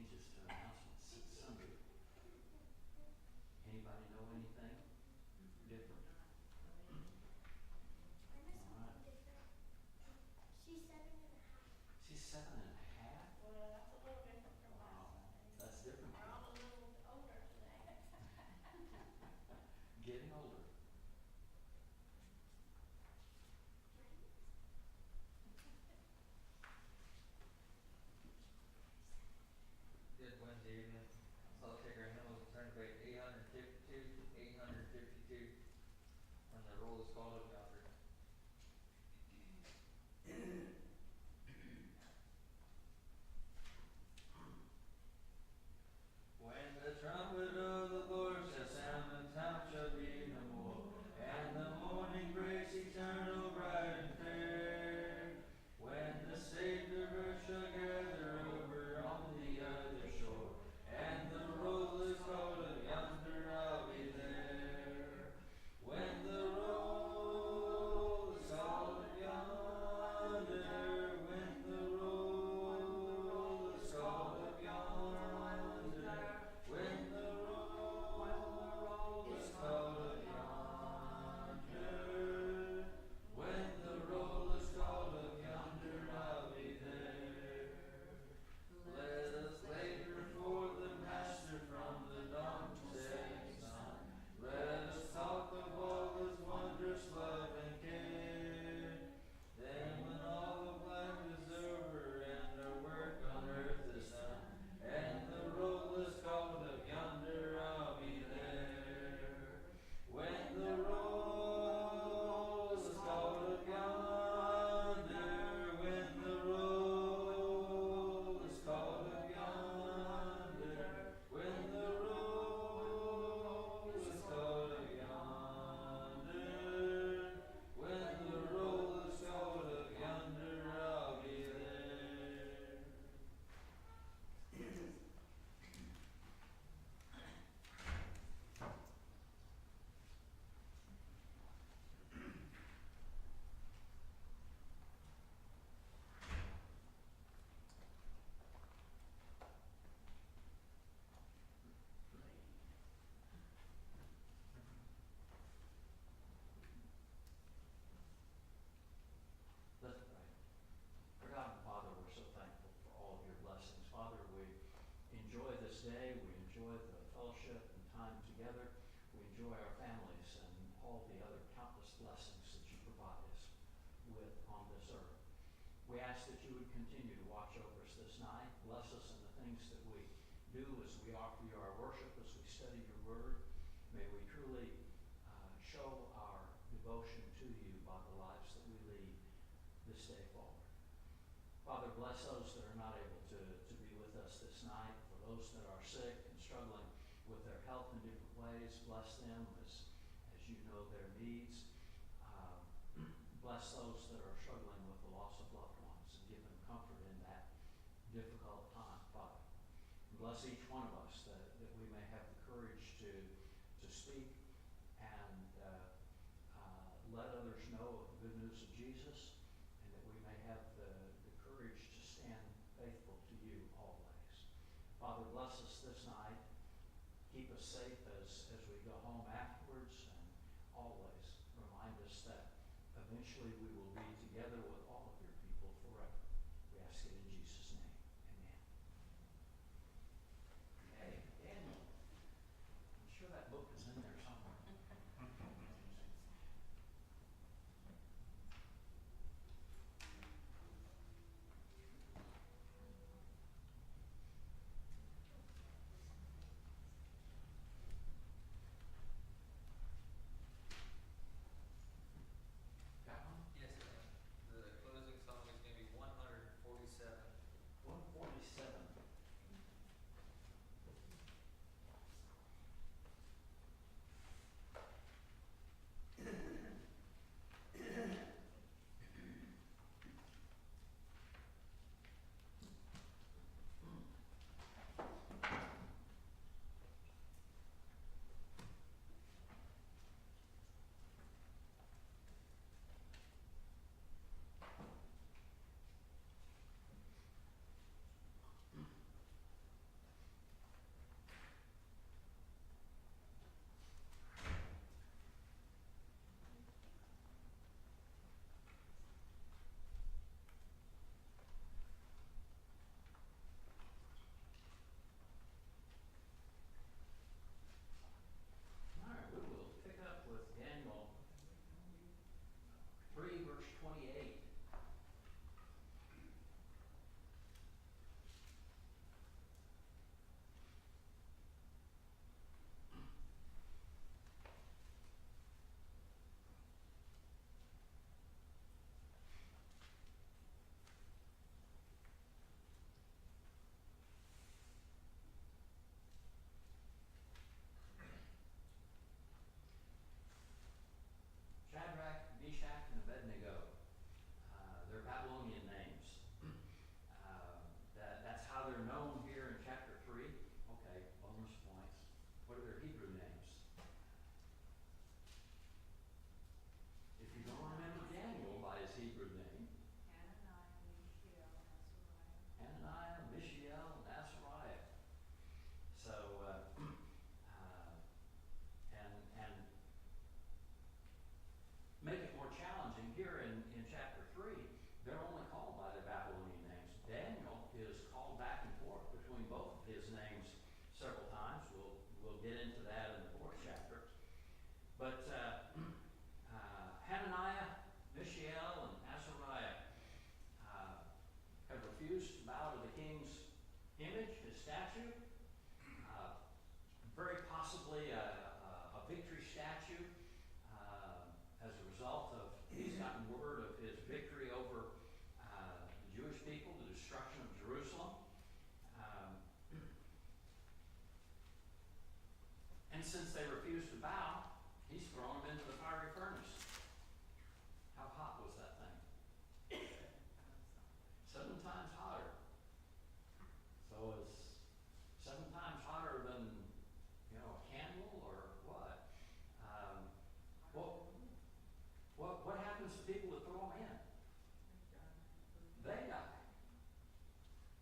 changes to announcements Sunday. Anybody know anything different? I know something different. She's 7.5. She's 7.5? Well, that's a little different from last Wow, Sunday. that's different. We're all a little older today. Getting older. Good Wednesday evening. So I'll take our hymnals and turn to page 852 to 852 when the roll is called up yonder. When the trumpet of the Lord shall sound, the time shall be no more, and the morning breaks eternal, bright and fair. When the Savior shall gather over on the other shore, and the roll is called up yonder, I'll be there. When the roll is called up yonder, when the roll is called up yonder, when the roll is called up yonder, when the roll is called up yonder, I'll be there. Let us labor for the Master from the dawn to setting sun. Let us talk of all His wondrous love and care. Then when all the black is over and our work on earth is done, and the roll is called up yonder, I'll be there. When the roll is called up yonder, when the roll is called up yonder, when the roll is called up yonder, when the roll is called up yonder, I'll be there. Let's pray. For God and Father, we're so thankful for all of your blessings. Father, we enjoy this day. We enjoy the fellowship and time together. We enjoy our families and all the other countless blessings that you provide us with on this earth. We ask that you would continue to watch over us this night. Bless us in the things that we do as we offer you our worship, as we study your word. May we truly show our devotion to you by the lives that we lead this day forward. Father, bless those that are not able to be with us this night. For those that are sick and struggling with their health in different ways, bless them as you know their needs. Bless those that are struggling with the loss of loved ones and give them comfort in that difficult time, Father. And bless each one of us that we may have the courage to speak and let others know of the good news of Jesus, and that we may have the courage to stand faithful to you always. Father, bless us this night. Keep us safe as we go home afterwards, and always remind us that eventually we will be together with all of your people forever. We ask it in Jesus' name. Amen. Hey, Daniel. I'm sure that book is in there somewhere. Got one? Yes, sir. The his names several times. We'll get into that in the 4th chapter. But Hananiah, Mishael, and Azariah have refused to bow to the king's image, his statue. Very possibly a victory statue as a result of he's gotten word of his victory over the Jewish people, the destruction of Jerusalem. And since they refused to bow, he's thrown them into the fiery furnace. How hot was that thing? 7 times hotter. So it's 7 times hotter than, a candle or what? What happens to people that throw them in? They die.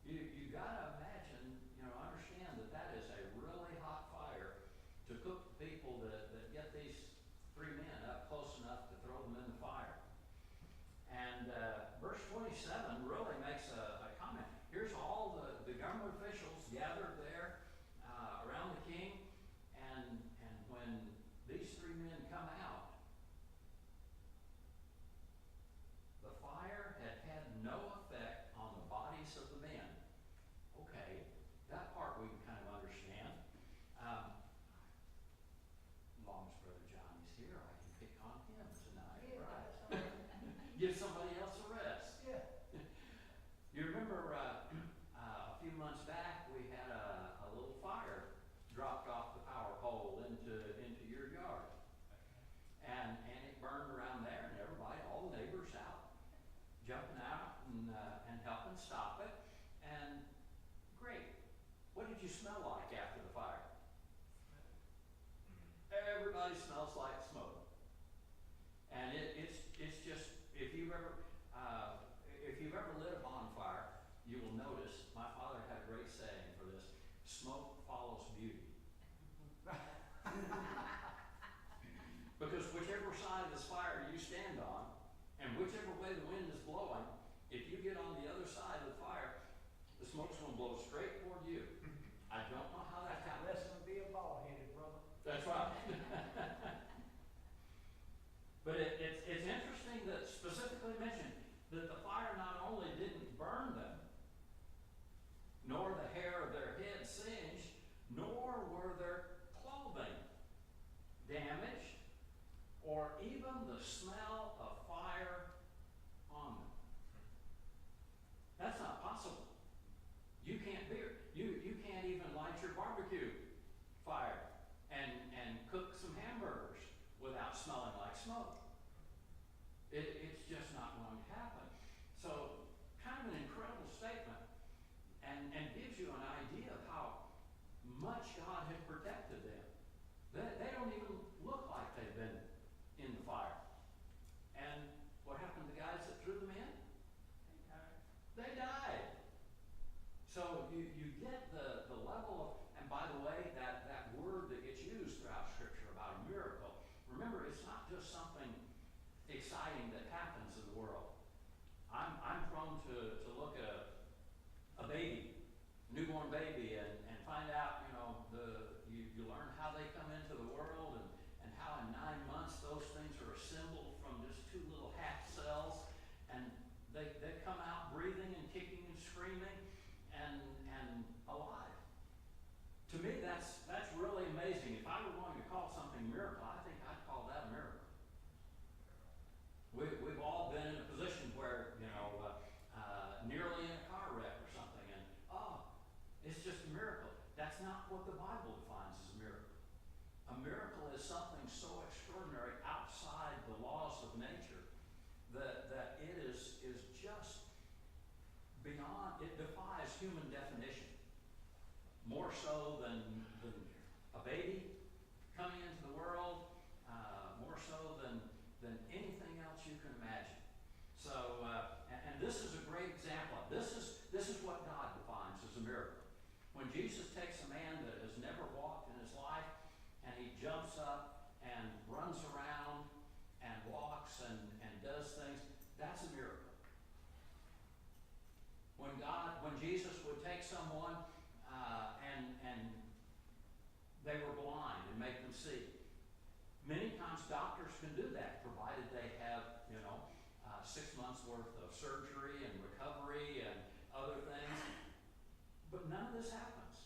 You gotta imagine, understand that is a really hot fire to cook the people that get these 3 men up close enough to throw them in the fire. And verse 27 really makes a comment. Here's all the government officials gathered there around the king, and when these 3 men come out, the fire had no effect on the bodies of the men. Okay, that part we can kind of understand. Long as Brother Johnny's here, I can pick on him tonight, right? Give somebody else a rest. Yeah. You remember a few months back we had a little fire dropped off the power pole into your yard, and it burned around there, and everybody, all the neighbors out, jumping out and helping stop it. And great. What did you smell like after the fire? Everybody smells like smoke. And it's just, if you've ever lit a bonfire, you will notice, my father had a great saying for this: smoke follows beauty. Because whichever side of this fire you stand on, and whichever way the wind is blowing, if you get on the other side of the fire, the smoke's going to blow straight toward you. I don't know how that happens. Lesson to be a bald-headed brother. That's right. But it's interesting that specifically mentioned that the fire not only didn't burn them, nor the hair of their heads singed, nor were their clothing damaged, or even the smell of fire on them. That's not possible. You can't even light your barbecue fire and cook some hamburgers without smelling like smoke. It's just not going to happen. So, kind of an incredible statement, and gives you an idea of how much God had protected them. They don't even look like they've been in the fire. And what happened to the guys that threw them in? They died. So you get the level of, and by the way, that word that gets used throughout Scripture about a miracle, remember, it's not just something exciting that happens in the world. I'm prone to look at a baby, a newborn baby, and find out, you learn how they come into the world, and how in 9 months those things are assembled from just 2 little half cells, and they come out breathing and kicking and screaming and alive. To me, that's really amazing. If I were going to call something a miracle, I think I'd call that a miracle. We've all been in a position where, nearly in a car wreck or something, and it's just a miracle. That's not what the Bible defines as a miracle. A miracle is something so extraordinary outside the laws of nature that it is just beyond, it defies human definition. More so than a baby coming into the world, more so than anything else you can imagine. So, and this is a great example. This is what God defines as a miracle. When Jesus takes a man that has never walked in his life, and he jumps up and runs around and walks and does things, that's a miracle. When Jesus would take someone they were blind and make them see. Many times doctors can do that, provided they have, 6 months worth of surgery and recovery and other things. But none of this happens.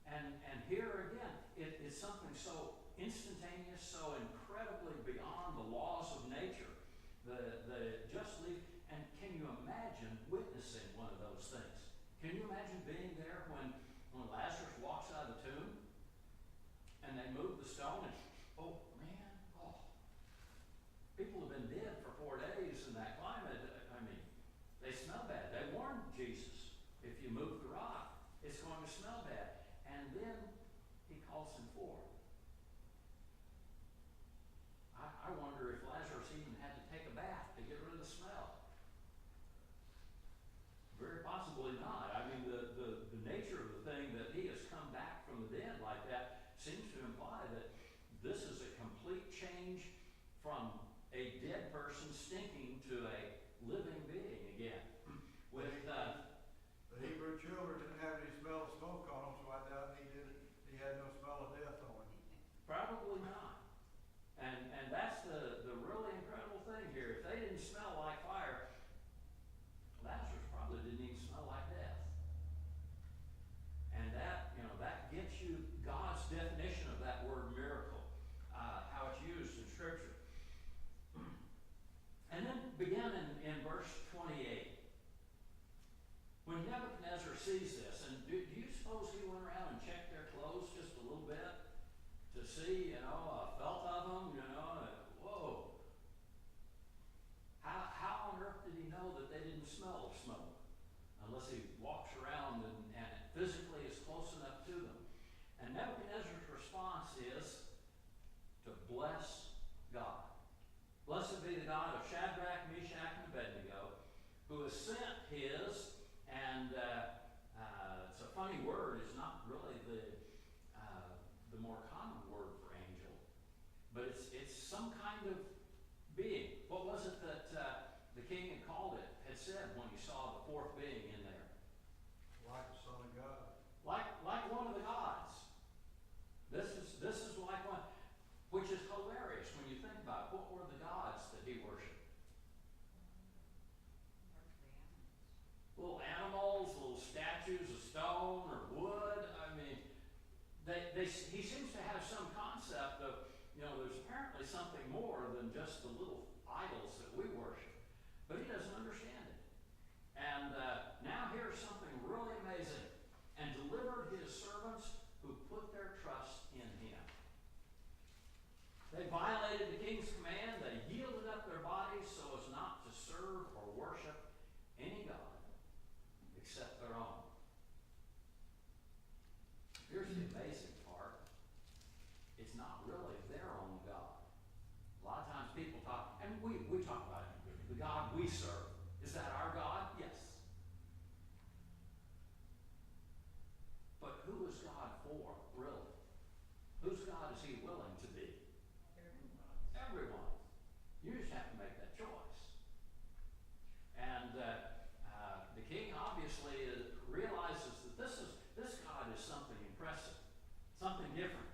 And here again, it's something so instantaneous, so incredibly beyond the laws of nature. The just leave, and can you imagine witnessing one of those things? Can you imagine being there when Lazarus walks out of the tomb and they move the stone and, people have been dead for 4 days in that climate. I mean, they smell bad. They warned Jesus, if you move the rock, it's going to smell bad. And then he calls him forth. I wonder if Lazarus even had to take a bath to get rid of the smell. Very possibly not. I mean, the nature of the thing that he has come back from the dead like that seems to imply that this is a complete change from a dead person stinking to a living being again. With the Hebrew children didn't have any smell of smoke on them, so I doubt he had no smell of death on him. Probably not. And that's the really incredible thing here. If they didn't smell like fire, Lazarus probably didn't even smell like death. And that gets you God's definition of that word miracle, how it's used in Scripture. And then begin in verse 28. When Nebuchadnezzar sees this, and do you suppose he went around and checked their clothes just a little bit to see, felt of them, whoa. How on earth did he know that they didn't smell of smoke? Unless he walks around and physically is close enough to them. And Nebuchadnezzar's response is to bless God. Blessed be the God of Shadrach, Meshach, and Abednego, who has sent his, and it's a funny word, it's not really the more common word for angel, but it's some kind of being. What was it that the king had said when he saw the fourth being in there? Like the Son of God. Like one of the gods. This is like one, which is hilarious when you think about it. What were the gods that he worshipped? Little animals, little statues of stone or wood. I mean, he seems to have some concept of, there's apparently something more than just the little idols that we worship. But he doesn't understand it. And now here's something really amazing. And delivered his servants who put their trust in him. They violated the king's command. They yielded up their bodies so as not to serve or worship any god except their own. Here's the amazing part. It's not really their own God. A lot of times people talk, and we talk about it, the God we serve. Is that our God? Yes. But who is God for, really? Whose God is he willing to be? Everyone. You just have to make that choice. And the king obviously realizes that this God is something impressive, something different.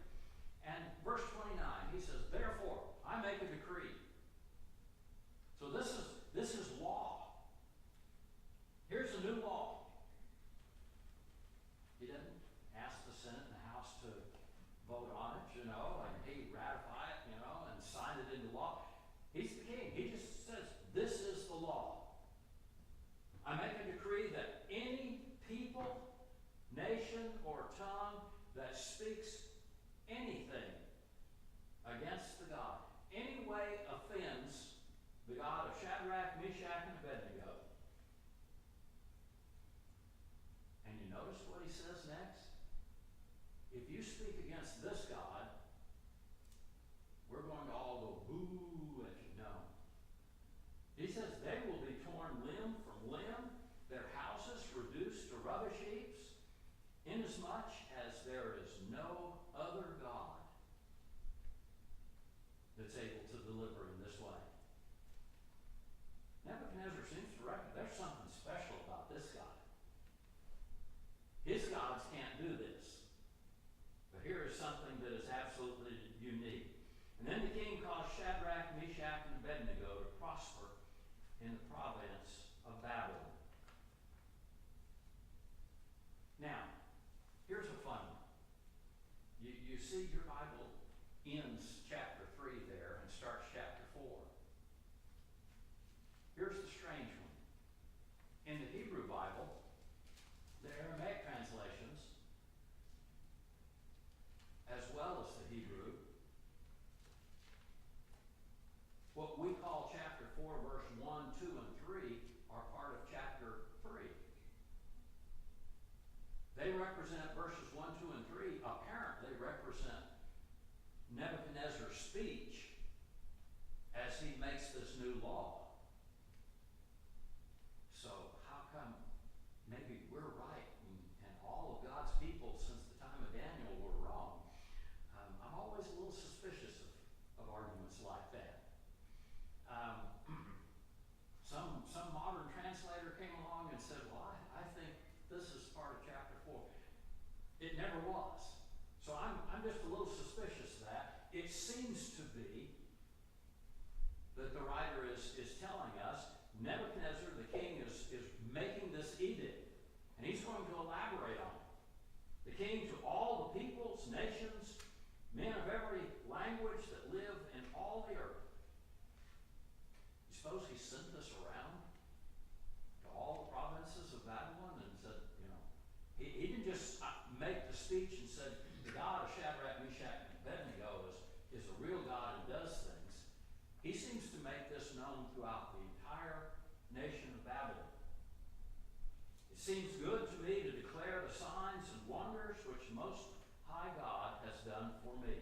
And verse 29, he says, therefore, I make a decree. So this is law. Here's a new law. He didn't ask the Senate and the House to vote on it, and he ratify it, and sign it into law. He's the king. He just says, this is the law. I make a decree that any people, nation, or tongue that speaks anything against the God, any way offends the God of Shadrach, Meshach, and Abednego. And you notice what he says next? If you speak against this God, we're going to all go boo at you. No. He says they will be torn limb from limb, their houses reduced to rubbish heaps, inasmuch as there is no other God that's able to deliver in this way. Nebuchadnezzar seems to reckon there's something special about this God. His gods can't do this. But here see your Bible ends chapter 3 there and starts chapter 4. Here's the strange one. In the Hebrew Bible, the Aramaic translations, as well as the Hebrew, what we call chapter 4, verse 1, 2, and 3 are part of chapter 3. They represent verses 1, 2, and 3, apparently represent Nebuchadnezzar's speech as he makes this new law. So how come maybe we're right and all of God's people since the time of Daniel were wrong? I'm always a little suspicious of arguments like that. Some modern translator came along and said, well, I think this is part of chapter 4. It never was. So I'm just a little suspicious of that. It seems to be that the writer is telling us Nebuchadnezzar, the king, is making this edict, and he's going to elaborate on it. The king to all the peoples, nations, men of every language that live in all the earth. You suppose he sent this around to all the provinces of Babylon and said, he didn't just make the speech and said, the God of Shadrach, Meshach, and Abednego is a real God and does things. He seems to make this known throughout the entire nation of Babylon. It seems good to me to declare the signs and wonders which the Most High God has done for me.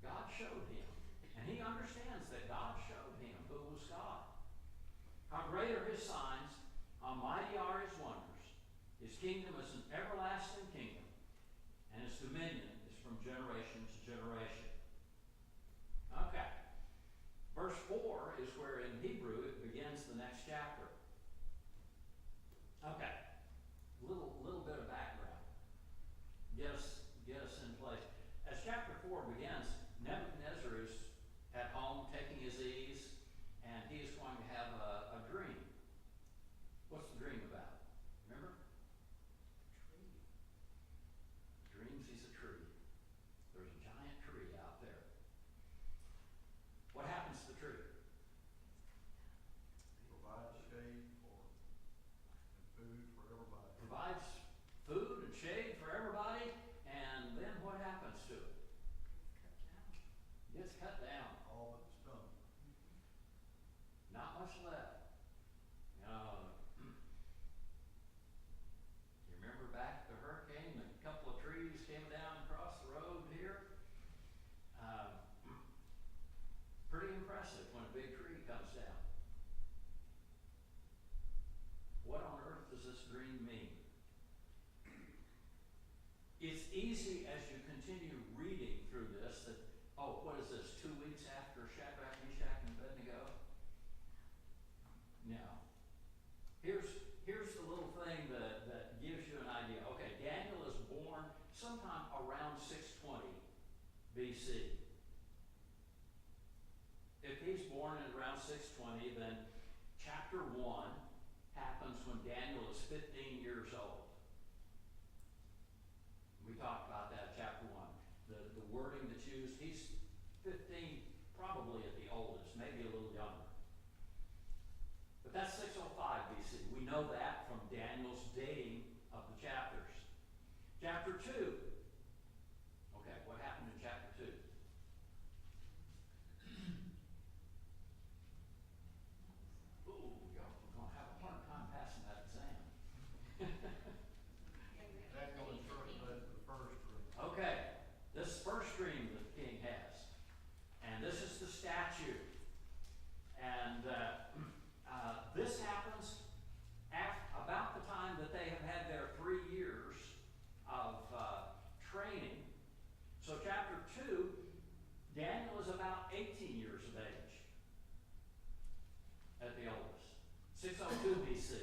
God showed him, and he understands that God showed him who was God. How great are his signs, how mighty are his wonders. His kingdom is an everlasting kingdom, and his dominion is from generation to generation. Okay. Verse 4 is where in Hebrew it begins the next chapter. Okay. Little bit of background. Get us in place. As chapter 4 begins, Nebuchadnezzar is at home taking his ease, and he is going to have a dream. What's the dream about? Remember? Tree. Dreams he's a tree. There's a giant tree out there. What happens to the tree? Provides shade for and food for everybody. Provides food and shade for everybody, and then what happens to it? Gets cut down. All but the stump. Not much left. You remember back the hurricane, a couple of trees came down across the road here? Pretty impressive when a big tree comes down. What on earth does this dream mean? It's easy as you continue reading through this that, what is this, 2 weeks after Shadrach, Meshach, and Abednego? No. Here's the little thing that gives you an idea. Okay, Daniel is born sometime around 620 BC. If he's born at around 620, then chapter 1 happens when Daniel is 15 years old. We talked about that in chapter 1. The wording that's used, he's 15, probably at the oldest, maybe a little younger. But that's 605 BC. We know that from Daniel's dating of the chapters. Chapter 2. Okay, what happened in chapter 2? Ooh, y'all are going to have a hard time passing that exam. Daniel interpreted the first dream. Okay, this first dream that the king has. And this is the statue. And this happens about the time that they have had their 3 years of training. So chapter 2, Daniel is about 18 years of age at the oldest. 602 BC.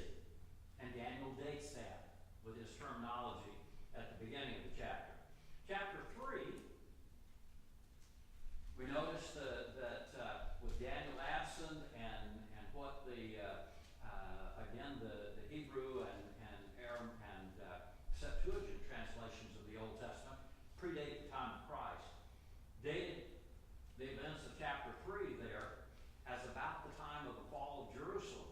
And Daniel dates that with his terminology at the beginning of the chapter. Chapter 3, we notice that with Daniel absent and what again the Hebrew and Aram and Septuagint translations of predate the time of Christ, dated the events of chapter 3 there as about the time of the fall of Jerusalem.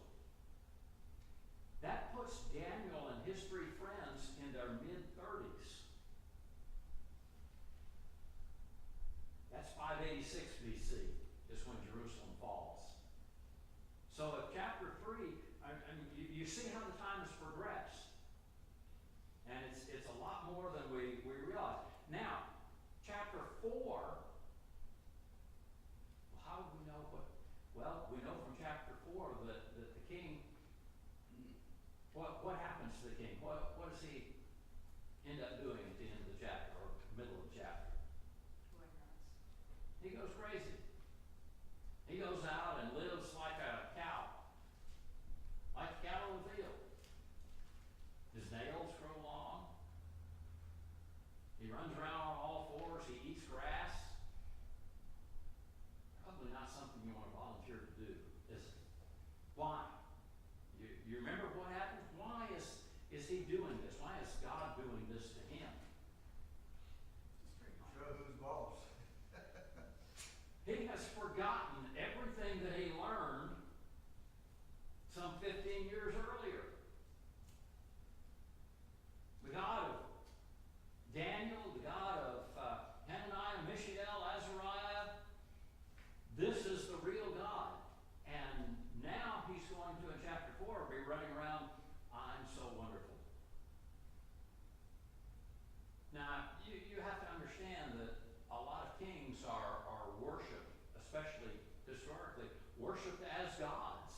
That puts Daniel and his three friends in their mid-30s. That's 586 BC is when Jerusalem falls. So if chapter 3, you see how the time has progressed. And it's a lot more than we realize. Now, chapter 4, well, how do we know what? Well, we know from chapter 4 that the king, what happens to the king? What does he end up doing at the end of the chapter or middle of the chapter? He goes crazy. He goes out and lives like a cow, like a cattle in the field. His nails grow long. He runs around on all fours. He eats grass. Probably not something you want to volunteer to do, is it? Why? You remember what happened? Why is he doing this? Why is God doing this to him? Show who's boss. He has forgotten everything that he learned some 15 years earlier. The God of Daniel, the God of Hananiah, Mishael, Azariah, this is the real God. And now he's going to, in chapter 4, be running around, I'm so wonderful. Now, you have to understand that a lot of kings are worshipped, especially historically, worshipped as gods.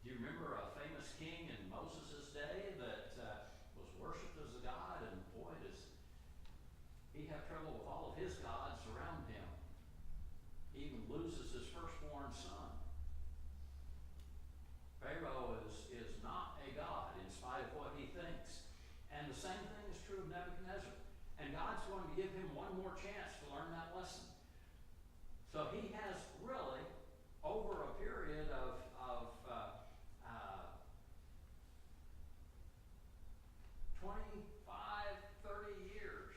Do you remember a famous king in Moses' day that was worshipped as a god? And boy, does he have trouble with all of his gods around him. He even loses his firstborn son. Pharaoh is not a god in spite of what he thinks. And the same thing is true of Nebuchadnezzar. And God's going to give him one more chance to learn that lesson. So he has really, over a period of 25, 30 years,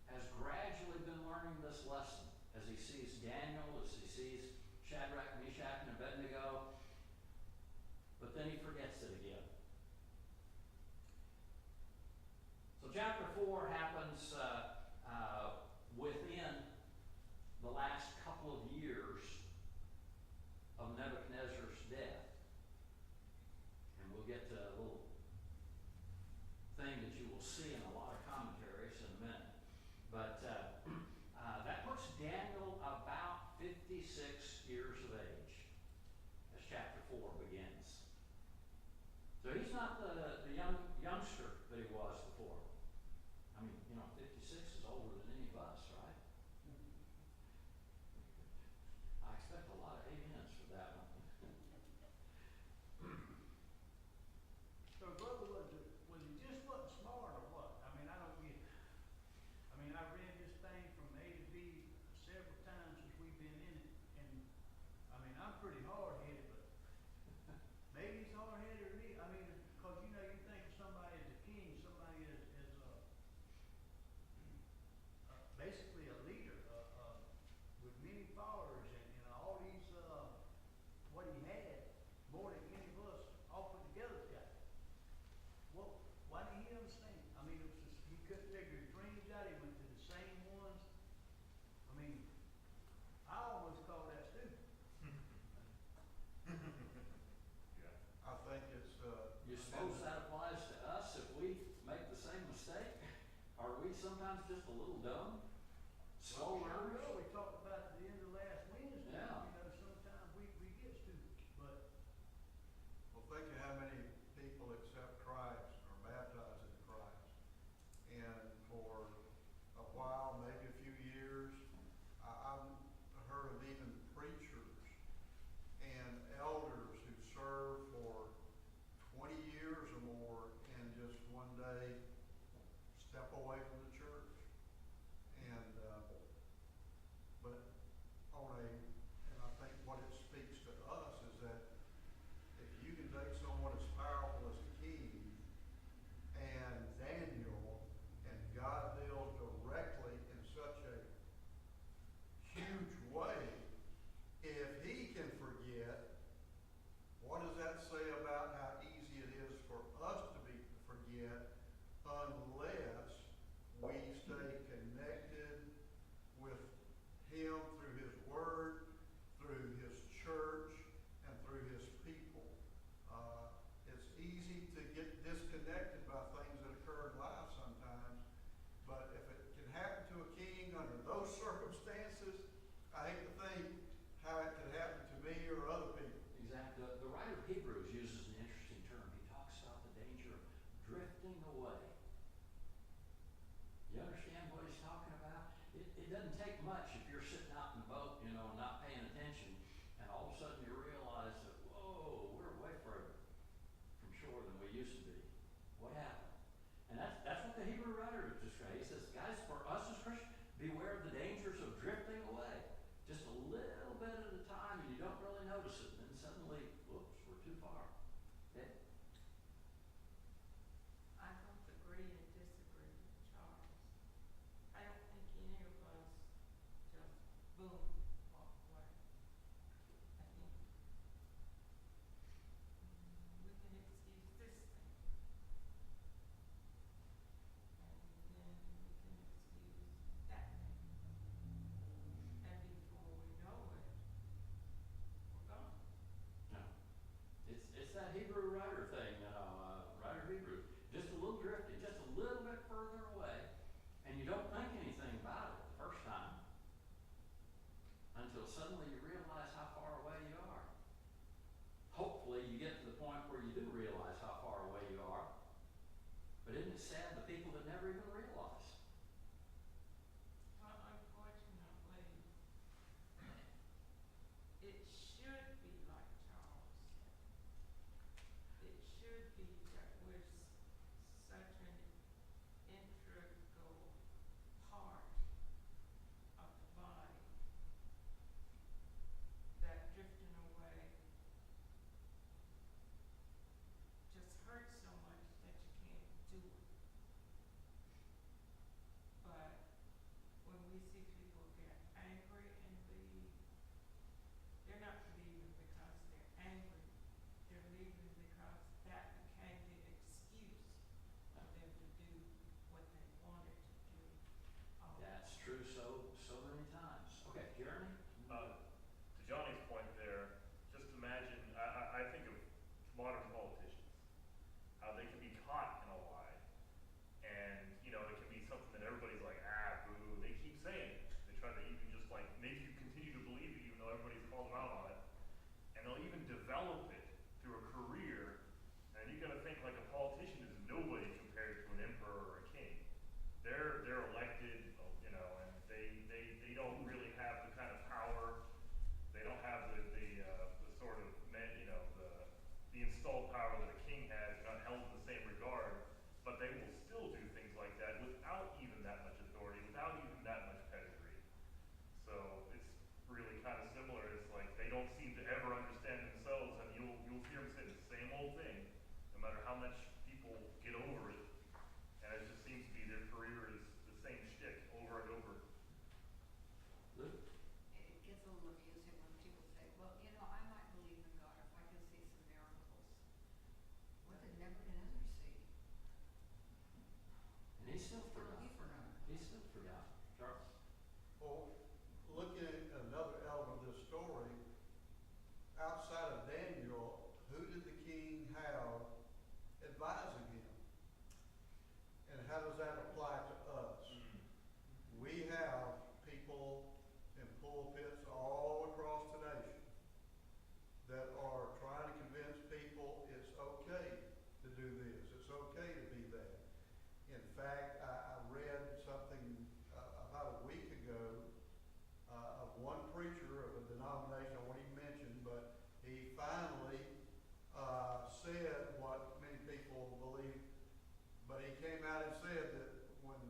has gradually been learning this lesson as he sees Daniel, as he sees Shadrach, Meshach, and Abednego. But then he forgets it again. So chapter 4 happens within the last couple of years of Nebuchadnezzar's death. And we'll get to a little thing that you will see in a lot of commentaries in a minute. But that puts Daniel about 56 years of age as chapter 4 begins. So he's not the youngster that he was before. I mean, 56 is older than any of us, right? I expect a lot of amens for that one. So, brother, was he just wasn't smart or what? I mean, I don't get it. I mean, I read this thing from A to B several times since we've been in it, and I mean, I'm pretty hard-headed, but maybe he's hard-headed or me. I mean, because you think of somebody as a king, somebody as basically a leader with many followers, and all these what he had more than any of us all put together got. Well, why didn't he understand? I mean, it was just, he couldn't figure his dreams out. He went to the same ones. I mean, I almost call that stupid. Yeah. I think it's, You suppose that applies to us if we make the same mistake? Are we sometimes just a little dumb? Slow learners? Well, we talked about at the end of last Wednesday. Yeah. Sometimes we get stupid, but well, think of how many people accept Christ or baptized in Christ. And for a while, maybe a few years, I've heard of even preachers and elders who serve for 20 years or more and just one day step away from the church. And but drifting away. You understand what he's talking about? It doesn't take much if you're sitting out in the boat, you know, not paying attention, and all of a sudden you realize that, whoa, we're way further from shore than we used to be. What happened? And that's what the Hebrew writer is describing. He says, guys, for us as Christians, beware of the dangers of drifting away. Just a little bit at a time, and you don't really notice it, and then suddenly, whoops, we're too far. Okay? I both agree and disagree with Charles. I don't think any of us just boom, walk away. I think we can excuse this thing. And then we can excuse that thing. And before we know it, we're gone. No. It's that Hebrew writer thing, writer of Hebrews. Just a little drifting, just a little bit further away, and you don't think anything about it the first time until suddenly you realize how far away you are. Hopefully you get to the point where you do realize how far away you are. But isn't it sad the people that never even realize? Well, unfortunately, it should be like Charles said. It should be that we're such an integral part of the body that drifting away just hurts so much that you can't do it. But when we see people get angry and leave, they're not leaving because they're angry. They're leaving because that became the excuse for them to do what they wanted to do. That's true so many times. Okay, Jeremy? To Johnny's point there, just imagine, I think of modern politicians, how they can be caught in a lie, and, you know, it can be something that everybody's like, boo, they keep saying it. They try to even just like make you continue to believe it even though everybody's called them out on it. And they'll even develop it through a career, and you gotta think like a politician is nobody compared to an emperor or a king. They're elected, you know, and they don't really have the kind of power. They don't have the sort of the installed power that a king has. They're not held in the same regard, but they will still do things like that without even that much authority, without even that much pedigree. So it's really kind of similar. It's like they don't seem to ever understand themselves, and you'll hear them say the same old thing, no matter how much people get over it. And it just seems to be their career is the same shtick over and over. Luke? It gets a little abusive when people say, well, you know, I might believe in God if I can see some miracles. What did Nebuchadnezzar see? And he's still forgotten. He forgot. He's still forgotten. Charles? Well, looking at another element of this story, outside of Daniel, who did the king have advising him? And how does that apply to us? We have people in pulpits all across the nation that are trying to convince people it's okay to do this, it's okay to be that. In fact, I read something about a week ago of one preacher of a denomination I won't even mention, but he finally said what many people believe, but he came out and said that when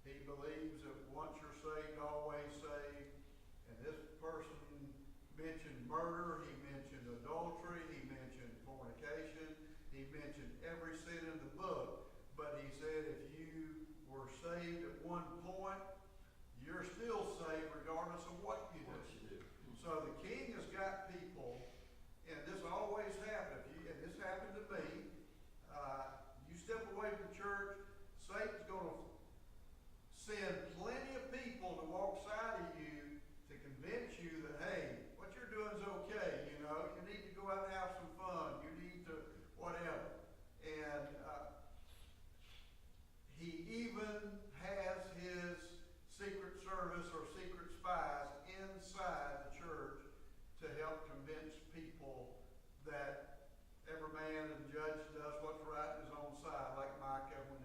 he believes that once you're saved, always saved, and this person mentioned murder, he mentioned adultery, he mentioned fornication, he mentioned every sin in the book, but he said if you were saved at one point, you're still saved regardless of what you do. What you do. So the king has got people, and this always happens, and this happened to me. You step away from the church, Satan's going to send plenty of people to walk side of you to convince you that, hey, what you're doing is okay, you know, you need to go out and have some fun, you need to whatever. And he even has his secret service or secret spies inside the church to help convince people that every man and judge does what's right in his own side, like Micah when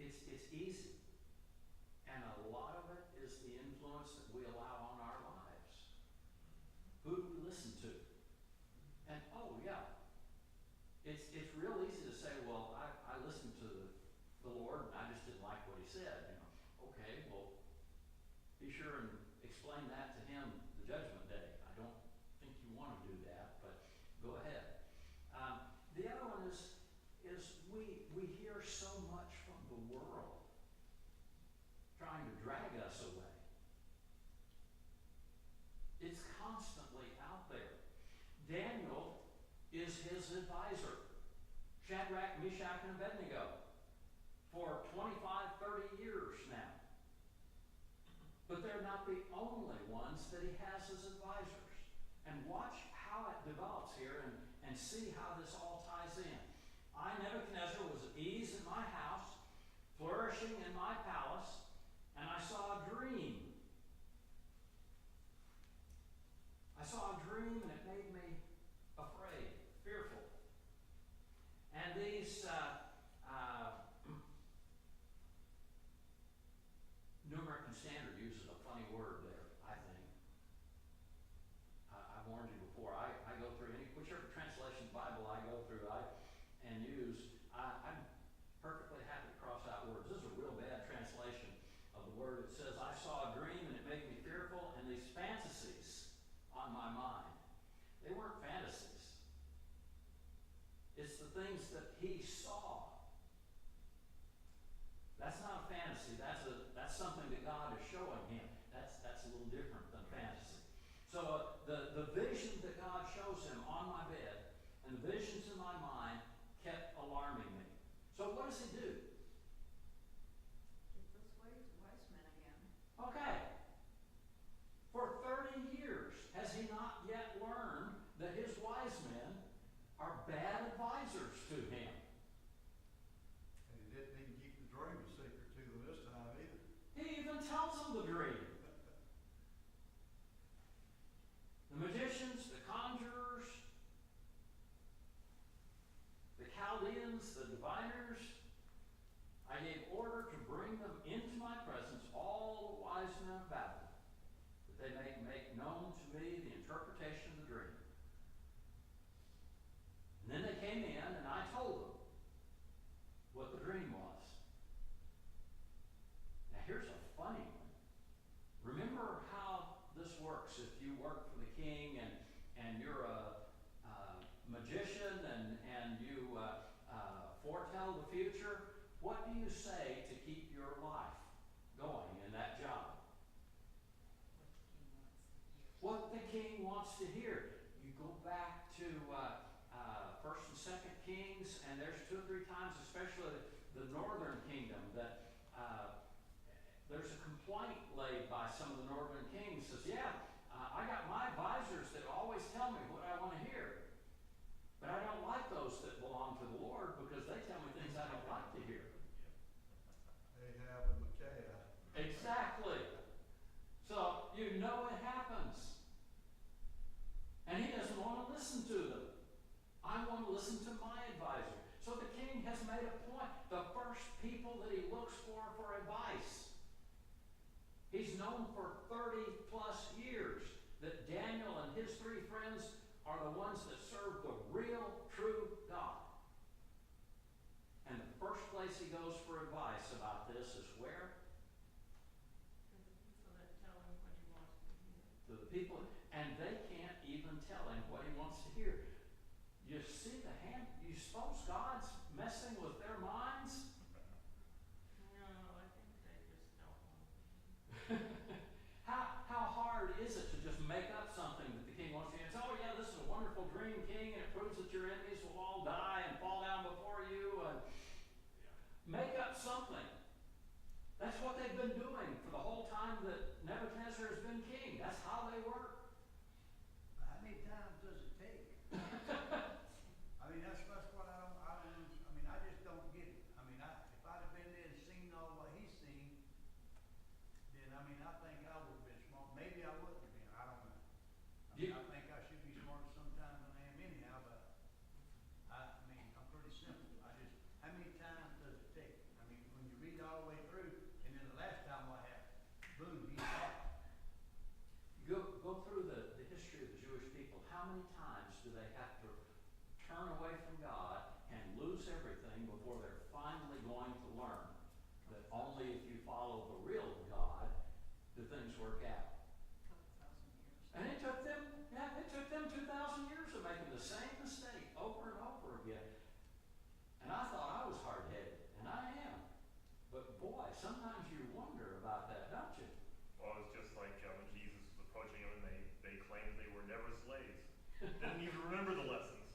it's easy. And a lot of it is the influence that we allow on our lives. Who do we listen to? And oh yeah, it's real easy to say, well, I listened to the Lord and I just didn't like what he said. You know, okay, well, be sure and explain that to him the judgment day. I don't think you want to do that, but go ahead. The other one is we hear so much from the world trying to drag us away. It's constantly out there. Daniel is his advisor. Shadrach, Meshach, and Abednego for 25, 30 years now. But they're not the only ones that he has as advisors. And watch how it develops here and see how this all ties in. I, Nebuchadnezzar, was at ease in my house, flourishing in my palace, and I saw a dream. I saw a dream and it made me afraid, fearful. And these New American Standard uses a funny word there, I think. I warned you before. I go through whichever translation Bible I go through and use. I'm perfectly happy to cross out words. This is a real bad translation of the word. It says, I saw a dream and it made me fearful, and these fantasies on my mind. They weren't fantasies. It's the things that he saw. That's not a fantasy. That's something that God is showing him. That's a little different than fantasy. So the vision that God shows him on my bed and the visions in my mind kept alarming me. So what does he do? Get those wise men again. Okay. For 30 years, has he not yet learned that his wise men are bad advisors to him? And he didn't even keep the dream a secret to them this time either. He even tells them the dream. The magicians, the conjurers, the Chaldeans, the diviners, I gave order to bring them into my presence, all the wise men of Babylon, that they may make known to me the interpretation of the dream. And then they came in, and I told them what the dream was. Now here's a funny one. Remember how this works. If you work for the king and you're a magician and you foretell the future, what do you say to keep your life going in that job? What the king wants to hear. You go back to First and Second Kings, and there's 2 or 3 times, especially the northern kingdom, that there's a complaint laid by some of the northern kings. Says, I got my advisors that always tell me what I want to hear. But I don't like those that belong to the Lord because they tell me things I don't like to hear. Ahab and Micaiah. Exactly. So you know it happens. And he doesn't want to listen to them. I want to listen to my advisor. So the king has made a point. The first people that he looks for advice. He's known for 30 plus years that Daniel and his 3 friends are the ones that serve the real, true God. And the first place he goes for advice about this is where? To the people that tell him what he wants to hear. To the people, and they can't even tell him what he wants to hear. You see the hand, you suppose God's messing with their minds? No, I think they just don't want to hear. How hard is it to just make up something that the king wants to hear? It's, oh yeah, this is a wonderful dream, king, and it proves that your enemies will all die and fall down before you. And make up something. That's what they've been doing for the whole time that Nebuchadnezzar has been king. That's how they work. How many times does it take? I mean, that's what I just don't get it. I mean, if I'd have been there and seen all what he's seen, then I think I would have been smart. Maybe I wouldn't have been. I don't know. I think I should be smarter sometimes than I am anyhow, but I'm pretty simple. How many times does it take? I mean, when you read boom, he's out. Go through the history of the Jewish people. How many times do they have to turn away from God and lose everything before they're finally going to learn that only if you follow the real God do things work out? And it took them 2,000 years of making the same mistake over and over again. And I thought I was hard-headed, and I am. But boy, sometimes you wonder about that, don't you? Well, it's just like when Jesus was approaching them and they claimed they were never slaves. Didn't even remember the lessons.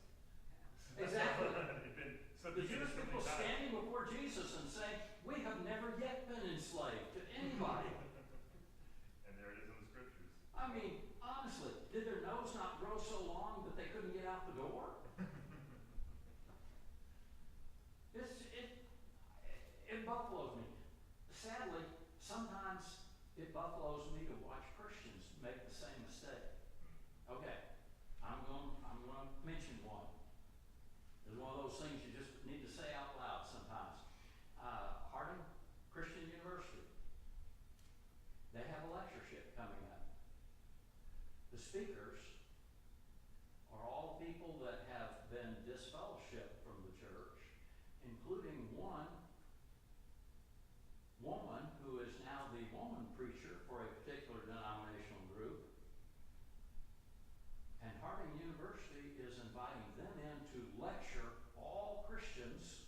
Exactly. They've been The subjugated Jewish so many people times. standing before Jesus and saying, we have never yet been enslaved to anybody. And there it is in the scriptures. I mean, honestly, did their nose not grow so long that they couldn't get out the door? It buffaloes me. Sadly, sometimes it buffaloes me to watch Christians make the same mistake. Okay, I'm going to mention one. It's one of those things you just need to say out loud sometimes. Harding Christian University. They have a lectureship coming up. The speakers are all people that have been disfellowshipped from the church, including one woman who is now the woman preacher for a particular denominational group. And Harding University is inviting them in to lecture all Christians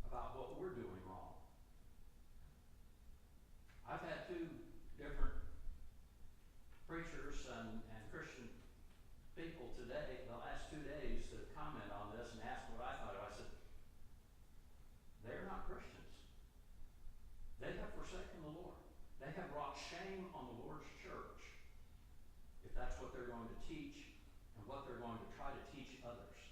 about what we're doing wrong. I've had two different preachers and Christian people today, the last 2 days, that have commented on this and asked what I thought of it. I said, they're not Christians. They have forsaken the Lord. They have brought shame on the Lord's church if that's what they're going to teach and what they're going to try to teach others.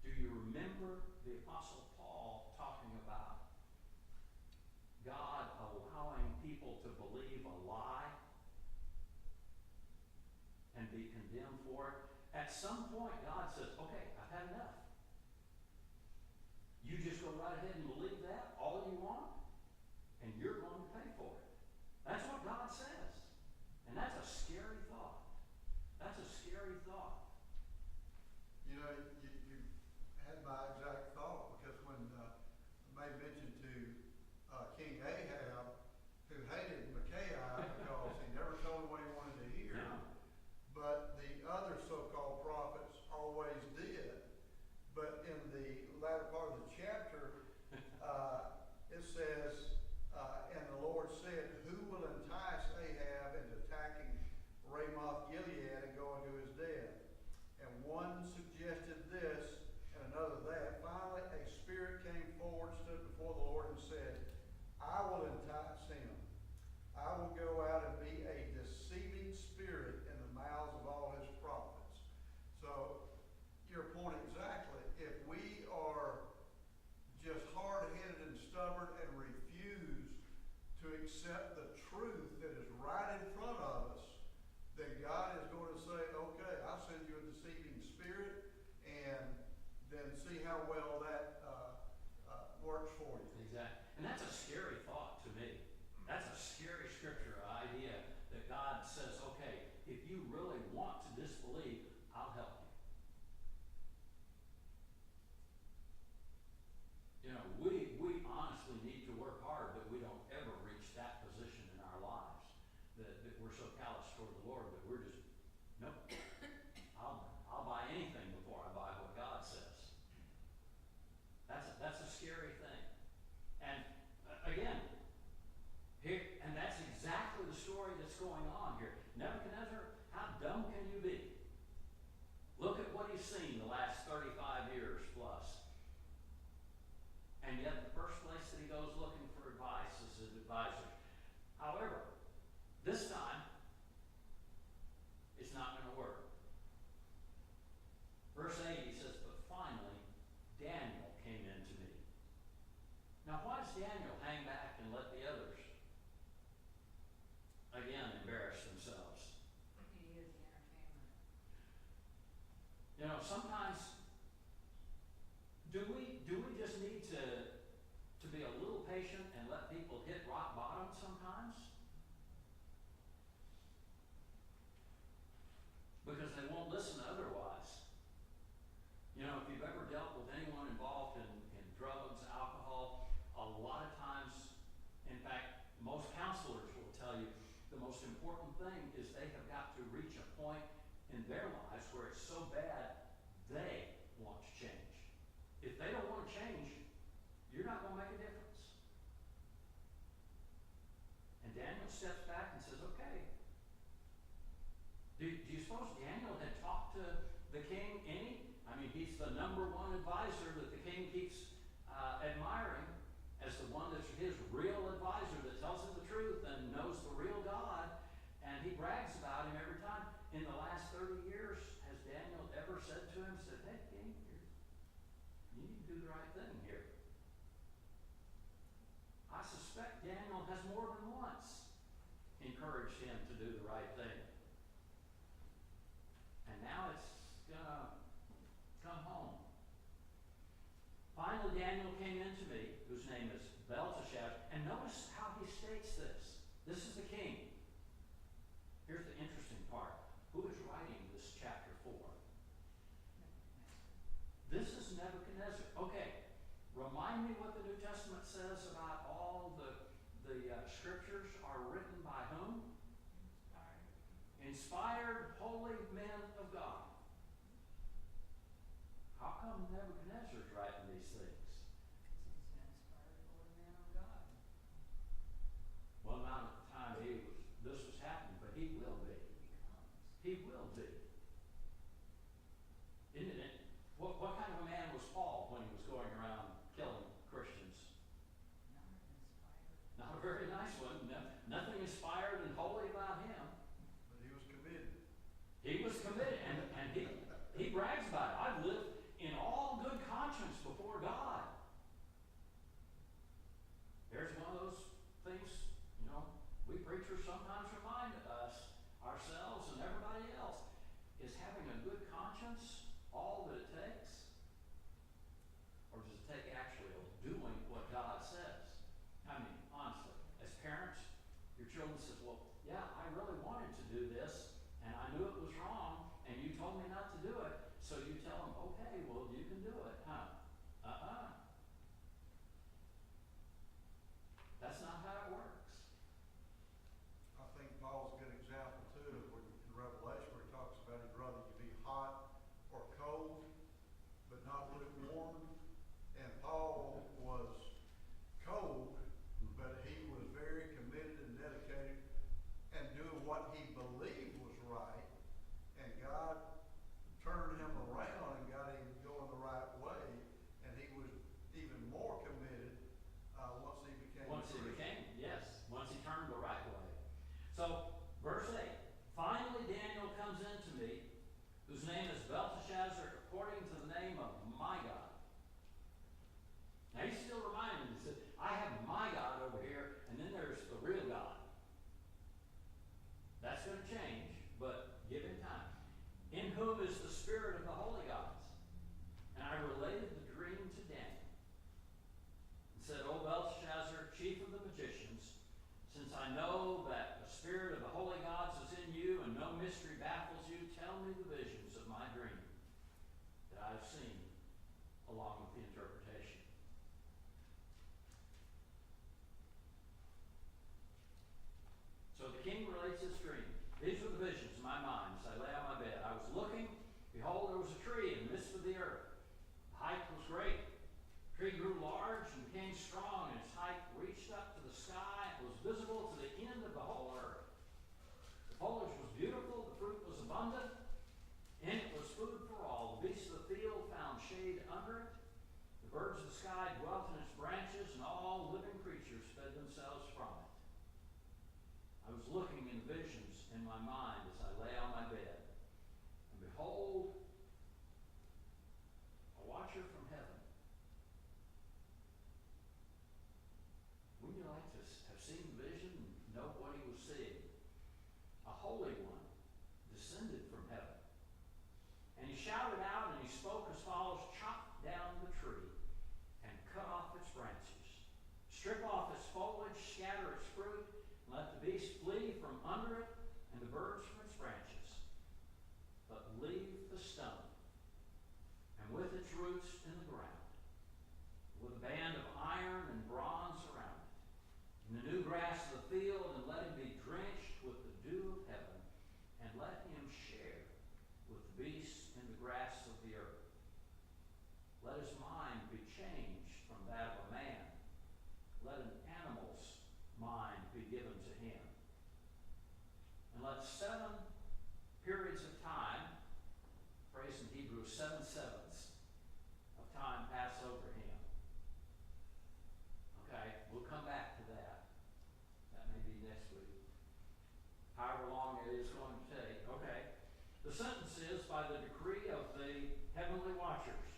Do you remember the Apostle Paul talking about God allowing people to believe a lie and be condemned for it? At some point, God says, okay, I've had enough. You just go right ahead and believe that all you want, and you're going to pay for it. That's what God says. And that's a scary thought. That's a scary thought. You know, you had my exact thought, because when I made mention to King Ahab, who hated Micaiah because he never told him what he wanted to hear, Yeah. but the other so-called prophets always did. But in the latter part of the chapter, it says, and the Lord said, who will entice Ahab into attacking Ramoth Gilead and going to his death? And one suggested this, and another that. Finally, a spirit came forward, stood before the Lord, and said, I will entice him. I will go out and be a deceiving spirit in the mouths of all his prophets. So, your point exactly. If we are just hard-headed and stubborn and refuse to accept the truth that is right in front of us, then God is going to say, okay, I'll send you a deceiving spirit, and then see how well that works for you. Exactly. And that's a scary thought to me. That's a scary scripture idea that God says, okay, if you really want to disbelieve, I'll help you. You know, we honestly need to work hard that we don't ever reach that position in our lives, that we're so callous toward the Lord that we're just, nope, I'll buy anything before I buy what God says. That's a scary thing. And again, here, and that's exactly the story that's going on here. Nebuchadnezzar, how dumb can you be? Look at what he's seen the last 35 years plus. And yet the first place that he goes looking for advice is his advisors. However, this time, it's not going to work. Verse 8, he says, but finally, Daniel came in to me. Now, why does Daniel hang back and let the others, again, embarrass themselves? He is the entertainment. You know, sometimes, do we just need to be a little patient Most counselors will tell you the most important thing is they have got to reach a point in their lives where it's so bad they want to change. If they don't want to change, you're not going to make a difference. And Daniel steps back and says, okay. Do you suppose Daniel had talked to the king any? I mean, he's the number one advisor that the king keeps admiring as the one that's his real advisor that tells him the truth and knows the real God. And he brags about him every time. In the last 30 years, has Daniel ever said to him, hey, king, you need to do the right thing here? I suspect Daniel has more than once encouraged him to do the right thing. And now it's going to come home. Finally, Daniel came into me, whose name is Belteshazzar. And notice how he states this. This is the king. Here's the interesting part. Who is writing this chapter 4? This is Nebuchadnezzar. Okay, remind me what the New Testament says about all the scriptures are written by whom? Inspired holy men of God. How come Nebuchadnezzar's writing these things? He's an inspired holy man of God. Well, not at the time this was happening, but he will be. He will be. Isn't it? What kind of a man was Paul when he was going around killing Christians? Not a very nice one. Nothing inspired and holy about him. But he was committed. He was committed, and he brags about it. I've lived in all good conscience before God. There's one of those things, we preachers sometimes remind us, ourselves and everybody else, is having a good conscience all that it takes? Or does it take actually doing what God says? I mean, honestly, as parents, your children says, well, yeah, I really wanted to do this, and I knew it was wrong, and you told me not to do it, so you tell them, okay, well, you can do it, huh? That's not how it works. I think Paul's a good example too of in Revelation where he talks about he'd rather you be hot or cold, but not lukewarm. And Paul was cold, but he was very committed and dedicated and doing what he believed was right. And God turned him around and got him going the right way. And he was even more committed once he turned the right way. So, verse 8, finally Daniel comes into me, whose name is Belteshazzar, according to the name of my God. Now he's still reminding me, he said, I have my God over here, and then there's the real God. That's going to change, but give him time. In whom is the spirit of the holy gods. And I related the dream to Daniel, and said, O Belteshazzar, chief of the magicians, since I know that the spirit of the holy gods is in you, and no mystery baffles you, tell me the visions of my dream that I have seen, along with the interpretation. So the king relates his dream. These were the visions in my mind as I lay on my bed. I was looking, behold, there was a tree in the midst of the earth. The height was great. The tree grew large and became strong, and its height reached up to the sky. It was visible to the end of the whole earth. The foliage was beautiful, the fruit was abundant, and it was food for all. The beasts of the field found shade under it. The birds of the sky dwelt in its branches, and all living creatures fed themselves from it. I was looking in visions in my mind as I lay on my bed, and behold, a watcher from heaven. Wouldn't you like to have seen the vision and know what he was seeing? A holy one descended from heaven. And he shouted out and he spoke as follows, chop down the tree and cut off its branches. Strip off its foliage, scatter its fruit, and let the beast flee from under it and the birds from its branches. But leave the stone, and with its roots in the ground, with a band of iron and bronze around it, and the new grass of beasts and the grass of the earth. Let his mind be changed from that of a man. Let an animal's mind be given to him. And let 7 periods of time, phrase in Hebrew, 7 sevens of time pass over him. Okay, we'll come back to that. That may be next week. However long it is going to take. Okay. The sentence is, by the decree of the heavenly watchers.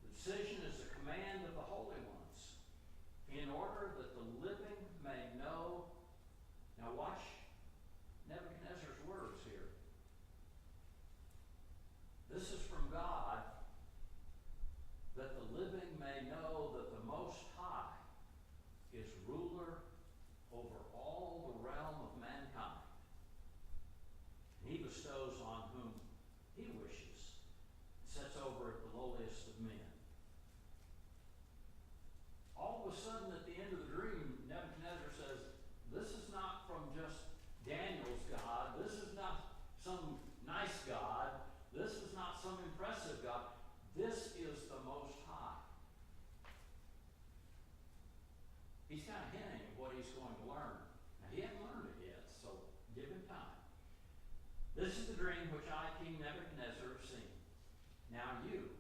The decision is a command of the holy ones, in order that the living may know. Now watch Nebuchadnezzar's words here. This is from God, that the living may know that the Most High is ruler over all the realm of mankind. And he bestows on whom he wishes, sets over at the lowliest of men. All of a sudden, at the end of the dream, Nebuchadnezzar says, this is not from just Daniel's God. This is not some nice God. This is not some impressive God. This is the Most High. He's kind of hinting at what he's going to learn. Now, he hasn't learned it yet, so give him time. This is the dream which I, King Nebuchadnezzar, have seen. Now you,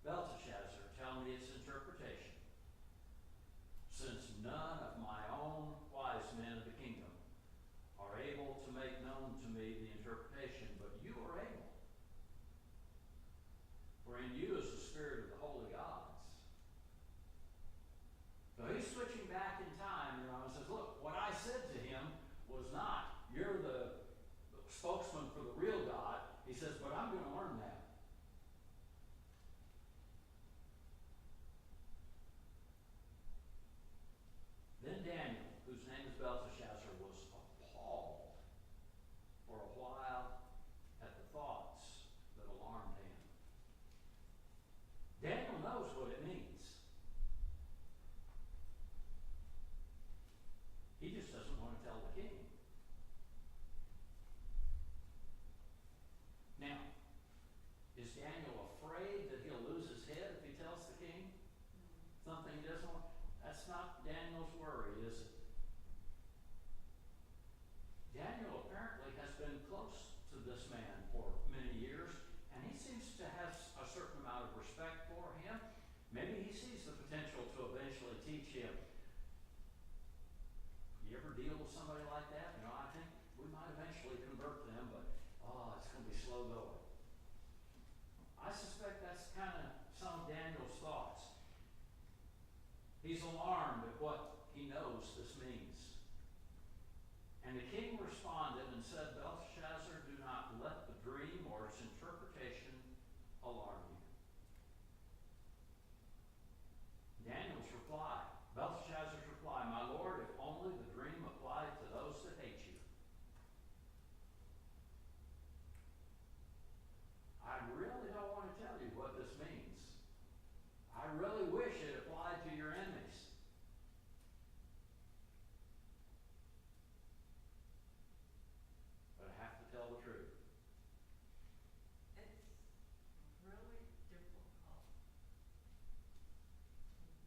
Belteshazzar, tell me its interpretation, since none of my own wise men of the kingdom are able to make known to me the interpretation, but you are able. For in you is the spirit of the holy gods. So he's switching back in time, and says, look, what I said to him was not, you're the spokesman for the real God. He says, but I'm going to learn that. Then Daniel, whose name is Belteshazzar, was appalled for a while at the thoughts that alarmed him. Daniel knows what it means. He just doesn't want to tell the king. Now, is Daniel afraid that he'll lose his head if he tells the king something he doesn't want? That's not Daniel's worry, is it? Daniel apparently has been close to this man for many years, and he seems to have a certain amount of respect for him. Maybe he sees the potential to eventually teach him. You ever deal with somebody like that? I think we might eventually convert them, but it's going to be slow going. I suspect that's kind of some of Daniel's thoughts. He's alarmed at what he knows this means. And the king responded and said, Belteshazzar, do not let the dream or its interpretation alarm you. Daniel's reply, Belteshazzar's reply, my lord, if only the dream applied to those that hate you. I really don't want to tell you what this means. I really wish it applied to your enemies. But I have to tell the truth. It's really difficult to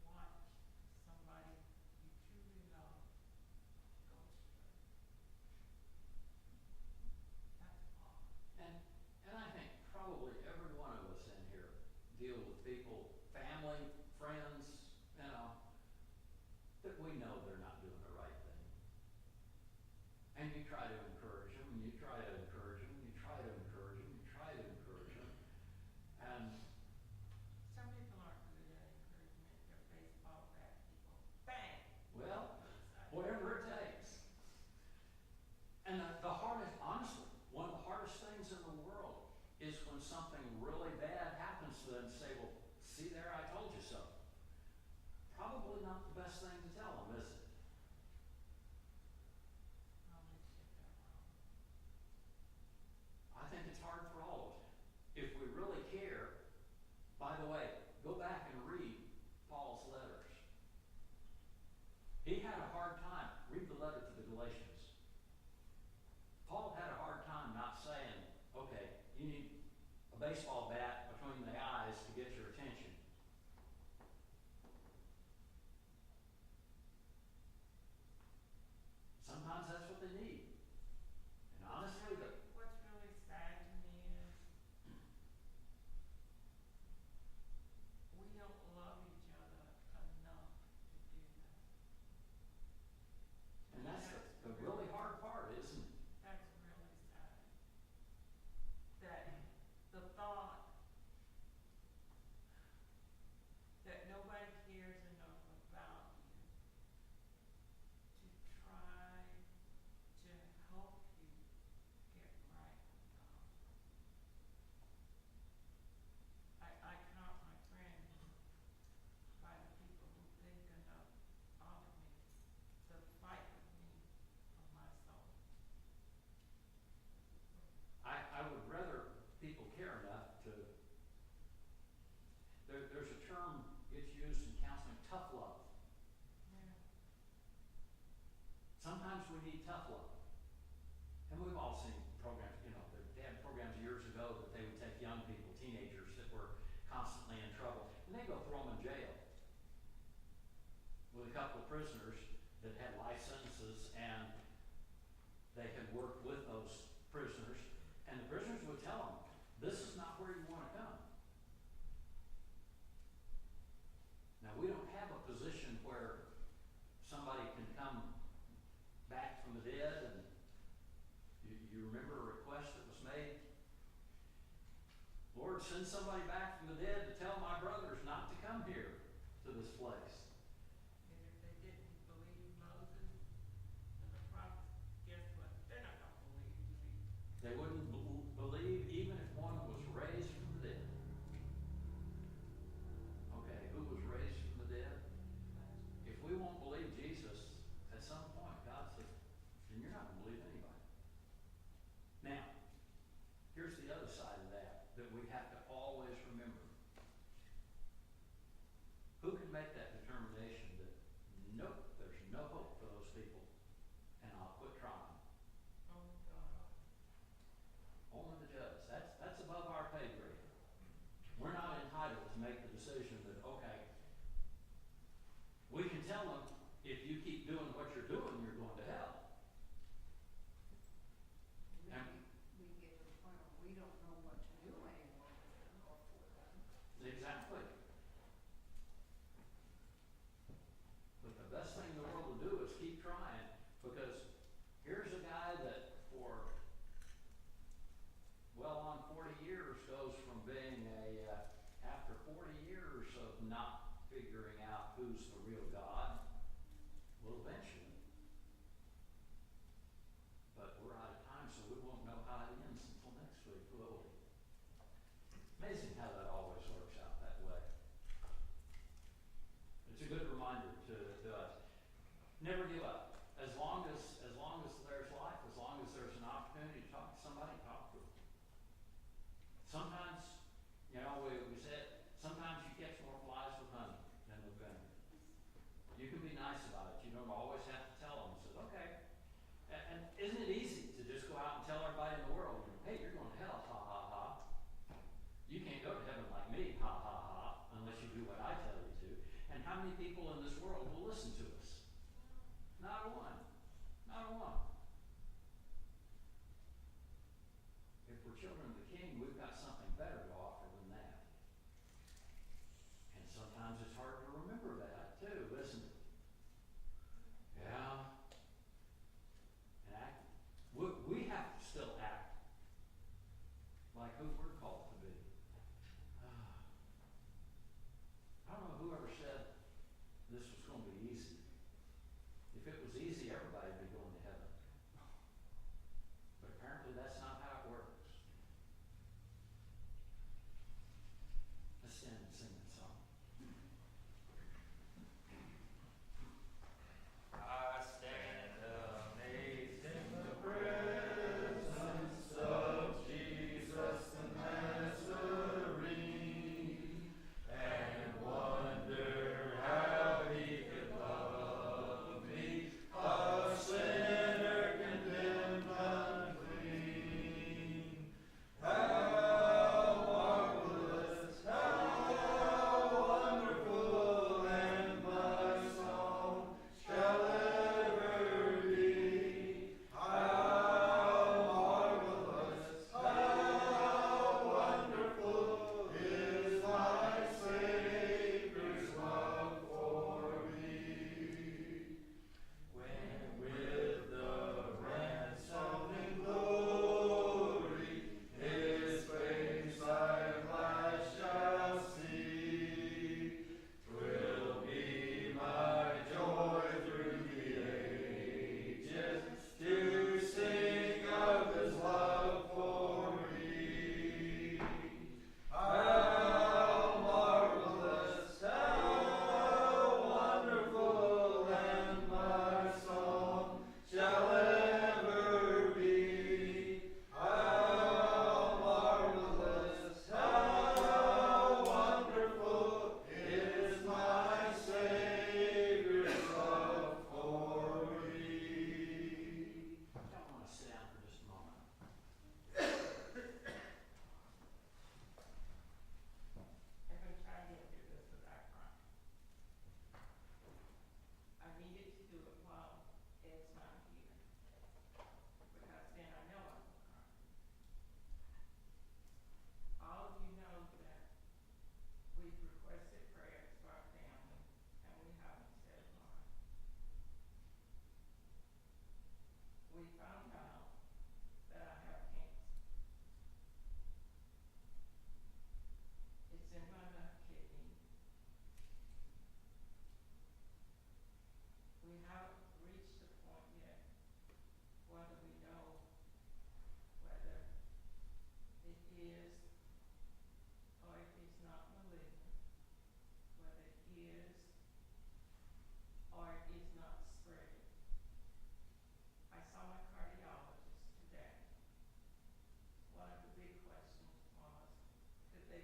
watch somebody you truly love go astray. That's all. And I think probably every one of us in here deal with people, family, friends, that we know they're not doing the right thing. And you try to encourage them, and you try to encourage them, and you try to encourage them, you try to encourage them. And Some people aren't good at encouragement. They're baseball bat people. Bang! well, whatever it takes. And the hardest, honestly, one of the hardest things in the world is when something really bad happens to them, say, well, see there, I told you so. Probably not the best thing to tell them, is it? Probably shit that wrong. I think it's hard for all of us. If we really care, by the way, go back and read Paul's letters. He had a hard time. Read the letter to the Galatians. Paul had a hard time not saying, okay, baseball bat between the eyes to get your attention. Sometimes that's what they need. And honestly, What's really sad to me is we don't love each other enough to do that. and that's the really hard part, isn't it? That's really sad. That the thought that nobody cares enough about you to try to help you get right with God. I count my friends by the people who think enough of me to fight with me for my soul. I would rather people care enough to, there's a term gets used in counseling, tough love. Yeah. Sometimes we need tough love. And we've all seen programs, they had programs years ago that they would take young people, teenagers that were constantly in trouble, and they go throw them in jail with a couple of prisoners that had life sentences, and they had worked with those prisoners, and the prisoners would tell them, this is not where you want to come. Now, we don't have a position where somebody can come back from the dead, and you remember a request that was made? Lord, send somebody back from the dead to tell my brothers not to come here to this place. And if they didn't believe Moses and the prophets, guess what? They're not going to believe me. They wouldn't believe even if one was raised from the dead. Okay, who was raised from the dead? If we won't believe Jesus, at some point God says, then you're not going to believe anybody. Now, here's the other side of that we have to always remember. Who can make that determination that, nope, there's no hope for those people, and I'll quit trying? Oh, God. Only the judge. That's above our pay grade. We're not entitled to make the decision that, okay, we can tell them, if you keep doing what you're doing, you're going to hell. We get to the point where we don't know what to do anymore with them or for them. Exactly. But the best thing in the world to do is keep trying, because here's a guy that for well on 40 years goes from being after 40 years of not figuring out who's the real God, will eventually. But we're out of time, so we won't know how it ends until next week, will we? Amazing how that always works out that way. It's a good reminder to us. Never give up. As long as there's life, as long as there's an opportunity to talk to somebody, talk to them. Sometimes, we said, sometimes you catch more flies with honey than with vinegar. You can be nice about it. You don't always have to tell them. Say, okay. And isn't it easy to just go out and tell everybody in the world, hey, you're going to hell, ha ha ha. You can't go to heaven like me, ha ha ha, unless you do what I tell you to. And how many people in this world will listen to us? Not a one. Not a one. If we're children of the King, we've got something better to offer than that. And sometimes it's hard to remember that too, isn't it? Yeah. And we have to still act like who we're called to be. I don't know whoever said this was going to be easy. If it was easy, everybody would be going to heaven. But apparently that's not how it works. Let's stand and sing that song. I stand amazed in the presence of Jesus the Nazarene, and wonder how he could love me, a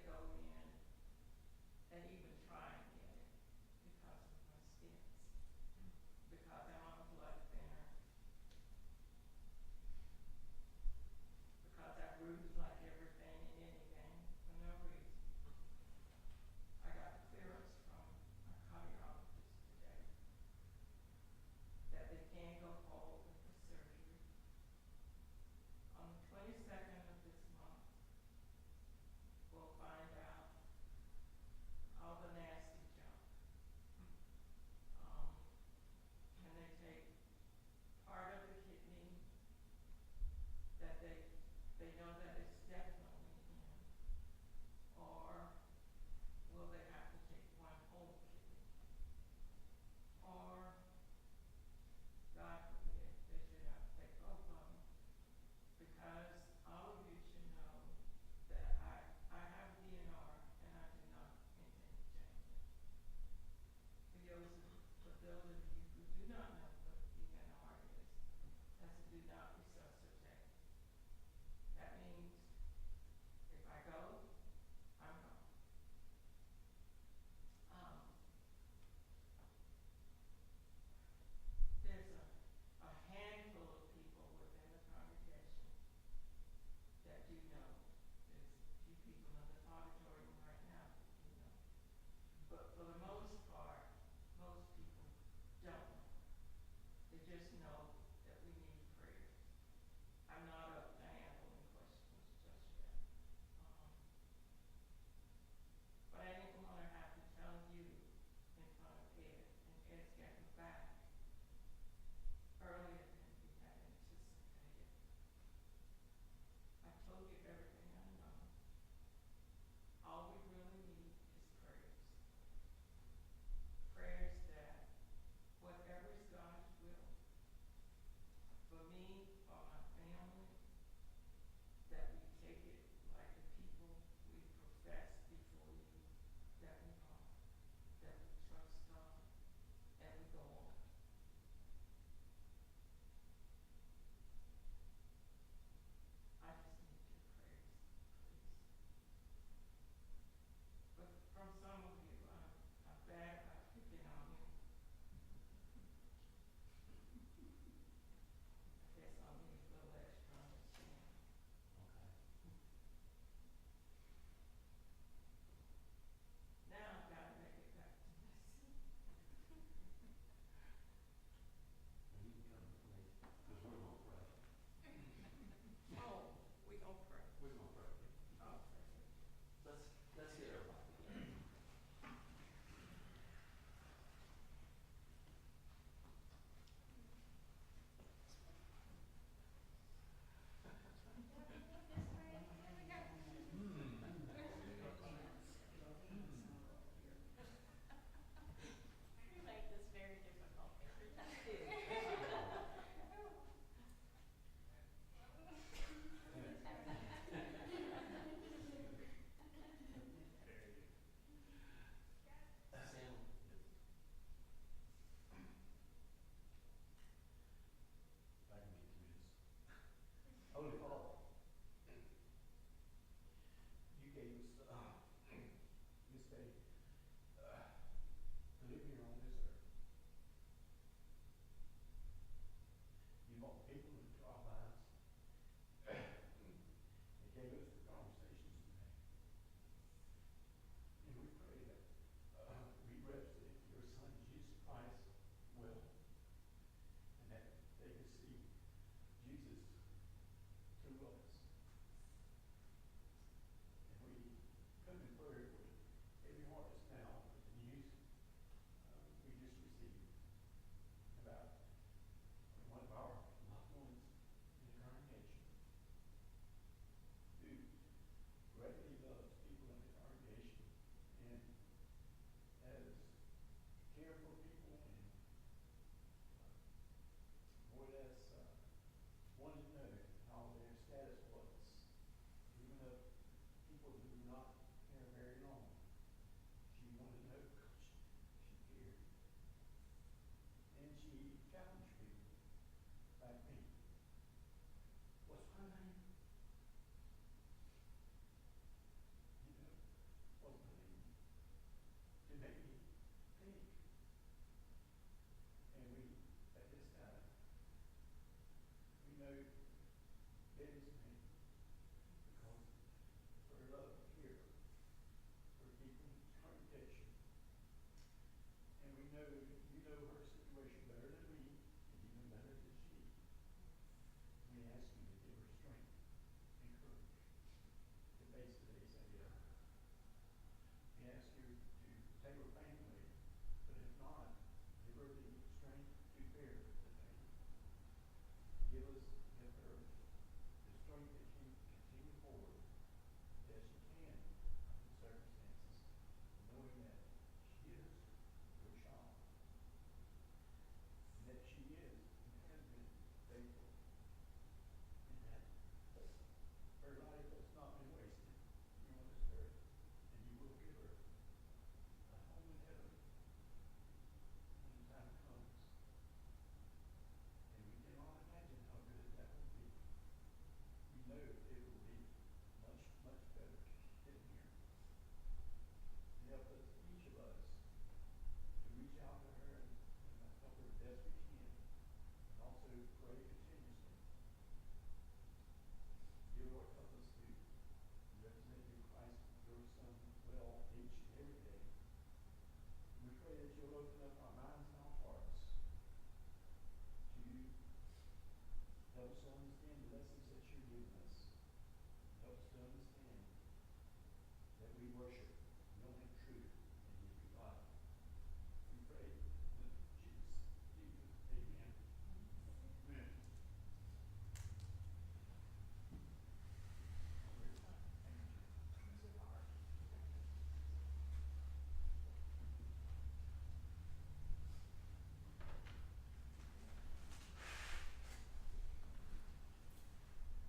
go in and even